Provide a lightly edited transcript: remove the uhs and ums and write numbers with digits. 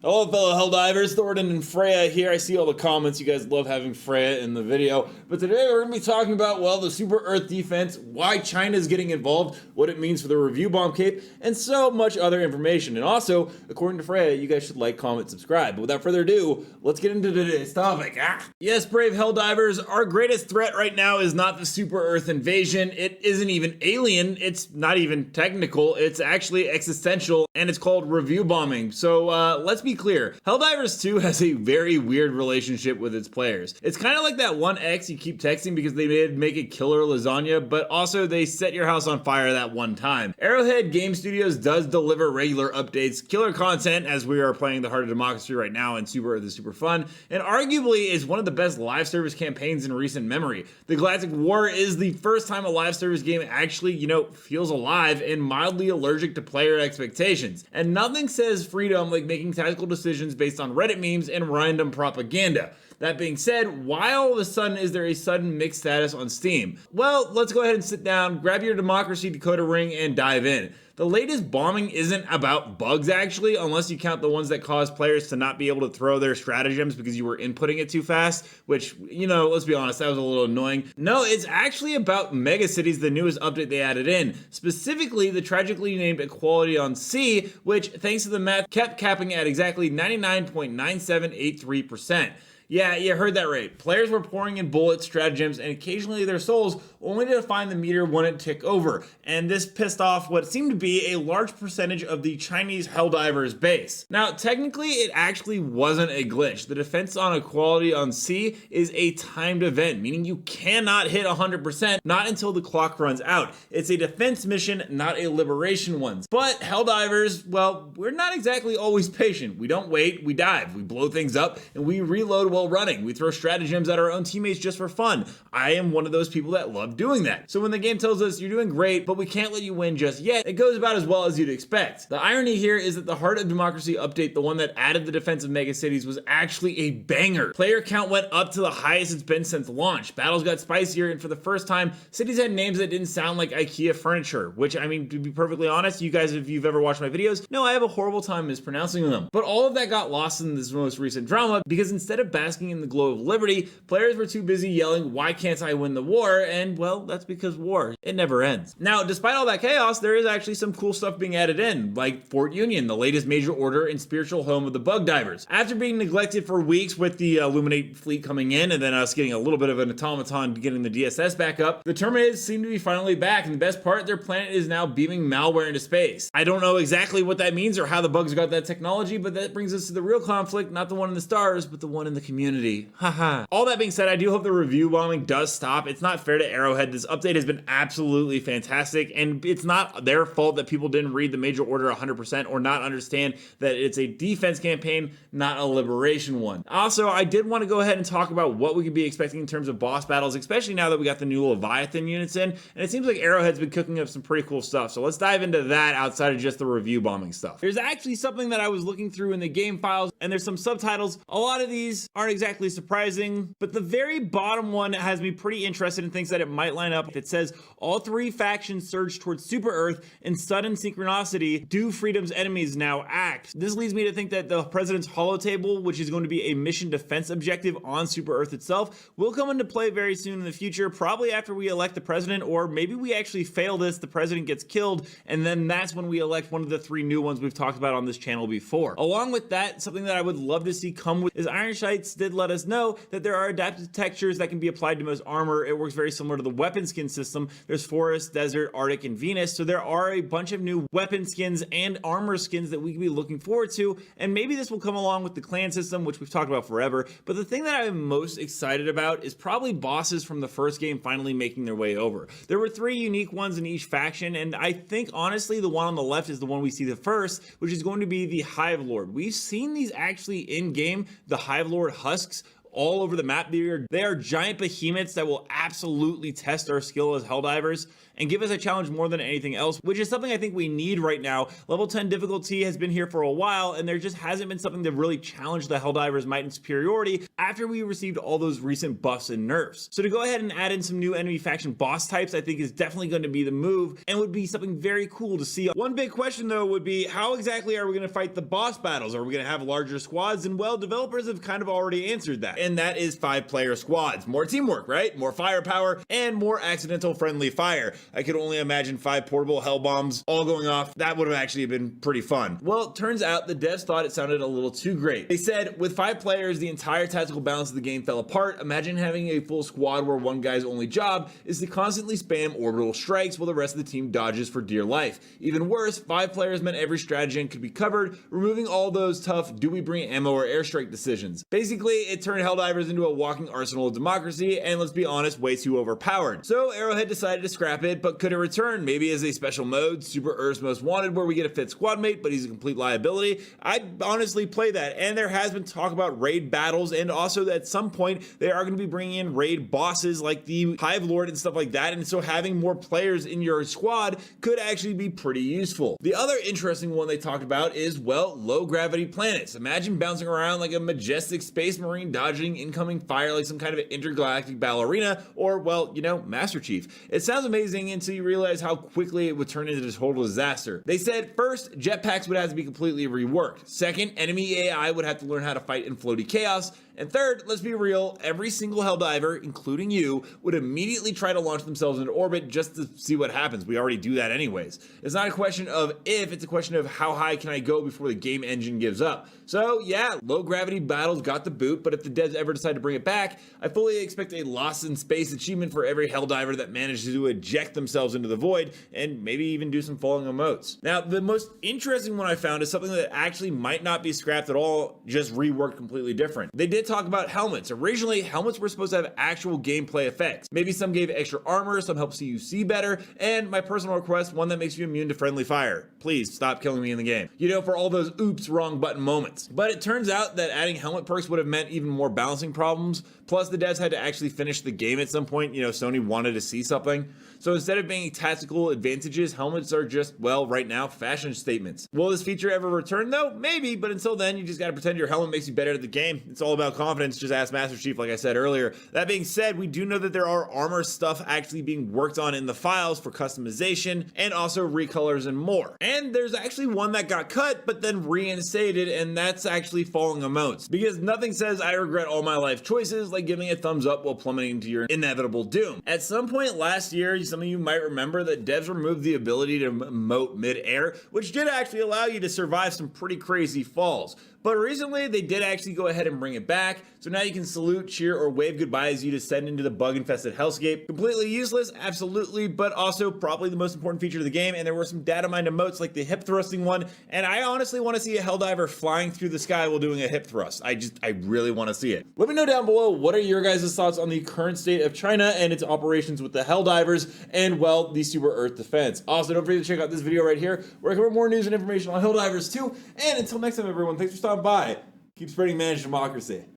Hello fellow Helldivers, Thornton and Freya here. I see all the comments, you guys love having Freya in the video. But today we're going to be talking about, well, the Super Earth defense, why China is getting involved, what it means for the review bomb cape, and so much other information. And also, according to Freya, you guys should like, comment, subscribe. But without further ado, let's get into today's topic. Yes, brave Helldivers, our greatest threat right now is not the Super Earth invasion. It isn't even alien, it's not even technical, it's actually existential, and it's called review bombing. So let's be clear, Helldivers 2 has a very weird relationship with its players. It's kind of like that one ex you keep texting because they did make a killer lasagna, but also they set your house on fire that one time. Arrowhead Game Studios does deliver regular updates, killer content, as we are playing the Heart of Democracy right now, and Super Earth is super fun, and arguably is one of the best live service campaigns in recent memory. The Galactic War is the first time a live service game actually, feels alive and mildly allergic to player expectations. And nothing says freedom like making tactical decisions based on Reddit memes and random propaganda. That being said, why all of a sudden is there a sudden mixed status on Steam? Well, let's go ahead and sit down, grab your Democracy Decoder ring, and dive in. The latest bombing isn't about bugs actually, unless you count the ones that cause players to not be able to throw their stratagems because you were inputting it too fast, which, let's be honest, that was a little annoying. No, it's actually about megacities, the newest update they added in. Specifically, the tragically named equality on C, which, thanks to the math, kept capping at exactly 99.9783%. Yeah, you heard that right. Players were pouring in bullets, stratagems, and occasionally their souls, only to find the meter wouldn't tick over. And this pissed off what seemed to be a large percentage of the Chinese Helldivers base. Now, technically, it actually wasn't a glitch. The defense on equality on C is a timed event, meaning you cannot hit 100%, not until the clock runs out. It's a defense mission, not a liberation one. But Helldivers, well, we're not exactly always patient. We don't wait, we dive, we blow things up, and we reload while running. We throw stratagems at our own teammates just for fun. I am one of those people that love doing that. So when the game tells us you're doing great, but we can't let you win just yet, it goes about as well as you'd expect. The irony here is that the Heart of Democracy update, the one that added the defense of megacities, was actually a banger. Player count went up to the highest it's been since launch. Battles got spicier, and for the first time, cities had names that didn't sound like IKEA furniture, which, I mean, to be perfectly honest, you guys, if you've ever watched my videos, know I have a horrible time mispronouncing them. But all of that got lost in this most recent drama because instead of basking in the glow of liberty, players were too busy yelling, "Why can't I win the war?" And well, that's because war, it never ends. Now, despite all that chaos, there is actually some cool stuff being added in, like Fort Union, the latest major order and spiritual home of the bug divers. After being neglected for weeks with the Illuminate fleet coming in and then us getting a little bit of an automaton getting the DSS back up, the Terminators seem to be finally back, and the best part, their planet is now beaming malware into space. I don't know exactly what that means or how the bugs got that technology, but that brings us to the real conflict, not the one in the stars, but the one in the community. Haha. All that being said, I do hope the review bombing does stop. It's not fair to Arrowhead. This update has been absolutely fantastic, and it's not their fault that people didn't read the major order 100% or not understand that it's a defense campaign, not a liberation one. Also, I did want to go ahead and talk about what we could be expecting in terms of boss battles, especially now that we got the new Leviathan units in, and it seems like Arrowhead's been cooking up some pretty cool stuff. So let's dive into that outside of just the review bombing stuff. There's actually something that I was looking through in the game files, and there's some subtitles. A lot of these aren't exactly surprising, but the very bottom one has me pretty interested and thinks that it might line up. It says, all three factions surge towards Super Earth in sudden synchronicity. Do Freedom's enemies now act? This leads me to think that the President's Holotable, which is going to be a mission defense objective on Super Earth itself, will come into play very soon in the future, probably after we elect the president, or maybe we actually fail this, the president gets killed, and then that's when we elect one of the three new ones we've talked about on this channel before. Along with that, something that I would love to see come with is Iron Shites did let us know that there are adaptive textures that can be applied to most armor. It works very similar to the weapon skin system. There's Forest, Desert, Arctic, and Venus, so there are a bunch of new weapon skins and armor skins that we can be looking forward to, and maybe this will come along with the clan system, which we've talked about forever. But the thing that I'm most excited about is probably bosses from the first game finally making their way over. There were three unique ones in each faction, and I think honestly the one on the left is the one we see the first, which is going to be the Hive Lord. We've seen these actually in game, the Hive Lord husks, all over the map. They are giant behemoths that will absolutely test our skill as Helldivers and give us a challenge more than anything else, which is something I think we need right now. Level 10 difficulty has been here for a while, and there just hasn't been something to really challenge the Helldivers' might and superiority after we received all those recent buffs and nerfs. So to go ahead and add in some new enemy faction boss types, I think is definitely going to be the move and would be something very cool to see. One big question though would be, how exactly are we going to fight the boss battles? Are we going to have larger squads? And well, developers have kind of already answered that, and that is 5-player squads. More teamwork, right? More firepower and more accidental friendly fire. I could only imagine 5 portable hell bombs all going off. That would have actually been pretty fun. Well, it turns out the devs thought it sounded a little too great. They said, with 5 players, the entire tactical balance of the game fell apart. Imagine having a full squad where one guy's only job is to constantly spam orbital strikes while the rest of the team dodges for dear life. Even worse, 5 players meant every stratagem could be covered, removing all those tough do we bring ammo or airstrike decisions. Basically, it turned Helldivers into a walking arsenal of democracy, and let's be honest, way too overpowered. So Arrowhead decided to scrap it, but could it return? Maybe as a special mode, Super Earth's Most Wanted, where we get a 5th squad mate, but he's a complete liability. I'd honestly play that, and there has been talk about raid battles, and also at some point they are going to be bringing in raid bosses like the Hive Lord and stuff like that, and so having more players in your squad could actually be pretty useful. The other interesting one they talked about is, well, low gravity planets. Imagine bouncing around like a majestic space marine dodging incoming fire like some kind of intergalactic ballerina, or, well, you know, Master Chief. It sounds amazing until you realize how quickly it would turn into a total disaster. They said, first, jetpacks would have to be completely reworked. Second, enemy AI would have to learn how to fight in floaty chaos. And third, let's be real, every single Helldiver, including you, would immediately try to launch themselves into orbit just to see what happens. We already do that anyways. It's not a question of if, it's a question of how high can I go before the game engine gives up. So yeah, low gravity battles got the boot, but if the devs ever decide to bring it back, I fully expect a Lost in Space achievement for every Helldiver that manages to eject themselves into the void, and maybe even do some falling emotes. Now, the most interesting one I found is something that actually might not be scrapped at all, just reworked completely different. They did talk about helmets. Originally, helmets were supposed to have actual gameplay effects. Maybe some gave extra armor, some help you see better, and my personal request, one that makes you immune to friendly fire. Please stop killing me in the game. You know, for all those oops, wrong button moments. But it turns out that adding helmet perks would have meant even more balancing problems. Plus, the devs had to actually finish the game at some point. You know, Sony wanted to see something. So instead of being tactical advantages, helmets are just, well, right now, fashion statements. Will this feature ever return though? Maybe, but until then, you just gotta pretend your helmet makes you better at the game. It's all about confidence, just ask Master Chief like I said earlier. That being said, we do know that there are armor stuff actually being worked on in the files for customization, and also recolors and more. And there's actually one that got cut, but then reinstated, and that's actually falling emotes. Because nothing says I regret all my life choices like giving a thumbs up while plummeting to your inevitable doom. At some point last year, some of you might remember that devs removed the ability to emote mid-air, which did actually allow you to survive some pretty crazy falls. But recently, they did actually go ahead and bring it back, so now you can salute, cheer, or wave goodbye as you descend into the bug-infested hellscape. Completely useless, absolutely, but also probably the most important feature of the game, and there were some data mined emotes like the hip thrusting one, and I honestly want to see a Helldiver flying through the sky while doing a hip thrust. I really want to see it. Let me know down below, what are your guys' thoughts on the current state of China and its operations with the Helldivers, and, well, the Super Earth defense. Also, don't forget to check out this video right here, where I cover more news and information on Helldivers too, and until next time, everyone, thanks for stopping by. Keep spreading managed democracy.